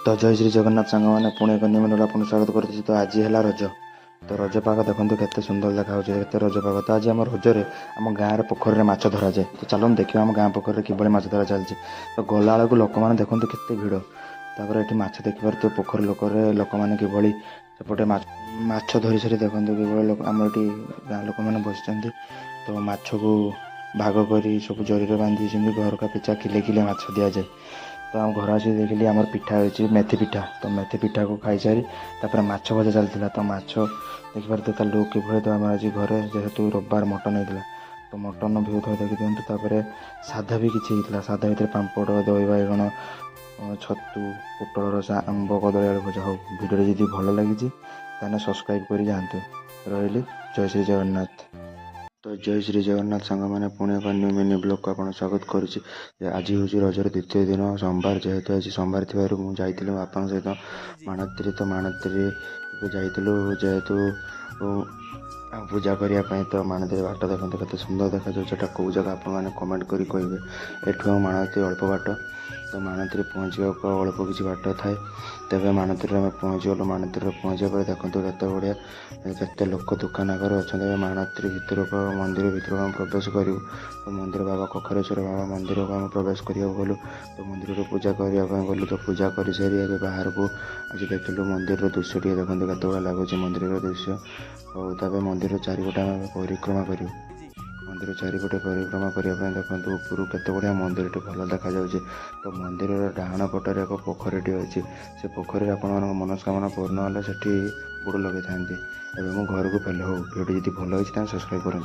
तो जय श्री जगन्नाथ सांग मैंने पुणे एक न्यू वीडियो आपको स्वागत करते। तो आज है रज। तो रज पाग देखो के सुंदर देखा के रज पाग। तो आज आम रजरे आम गाँव पोखर में धरा जाए। तो चलो देखिए आम गाँ पोखर कि माछ धरा चलती। तो गला बेलू लोक मैंने देखते के भिड़ तापर ये माछ देखिए पोखर लोक मैंने कि सेपटे माछ धरी सारी देखते कि आम ये गाँ लोक मैंने बस। तो माछ को भाग कर सब जरी बांधी घर का पिछा किले किले माछ दि जाए। तो आम घर आसी देखिली आम पिठा हो मेथी पिठा। तो मेथी पिठा को खाई सारी तापर माछ भजा चलता। तो माछ देखिए लुक कि तो आम आज घरे जेहेतु रविवार मटन होता। तो मटन भी थोड़ा देखी दिखाँ। तापर साधा भी किसी होता। साधा भितर पांपड़ दही बाइगण छतु पोटल रसा आंब कदली आलू भजा। हो भिडियो जदि भल लगी सब्सक्राइब कर जातु। रही जय श्री जगन्नाथ। तो जय श्री जगन्नाथ सांग मैंने पुणे एक न्यू मिनी ब्लॉग को आपको स्वागत करुच्ची। आज हूँ रजर द्वितीय दिन सोमवार। जेहेतु आज सोमवार थी मुझे बापा सहित माणत्री। तो माणत्री को जाइलु जेहेतु पूजा करने। तो माणत्री बाट देखते के सुंदर देखा जाटा कौ जगह आपने कमेंट करें एठू माणत्री अल्प बाट। तो माणत्री पहुँचा अल्प किसी बाट थाए। तेज माणत्री आम पहुँचगलु। माणत्री पहुँचा पर देखते केत बढ़िया केते लोक दुकान आगे अच्छा। माणत्री भर को मंदिर भर को आम प्रवेश करूँ। तो मंदिर बाबा कखरेश्वर बाबा मंदिर को आम प्रवेश करने गलु। तो मंदिर पूजा करने गलु। तो पूजा कर सारी ए बाहर को आज देखिलु मंदिर दृश्य टे देखते केत लगुच मंदिर दृश्य। और तब मंदिर चारिपटे आम परिक्रमा करूँ। मंदिर चारिपटे परिक्रमा करने देखते ऊपर केत बढ़िया मंदिर भल देखा जाऊँगी। तो मंदिर डाहाण पटर एक पोखरी अच्छी। से पोखरी आप मनस्कामना पूर्ण है से बुड़ लगे था। एवं घर को फेल हो भिडियो जी भल लगी सब्सक्राइब करें।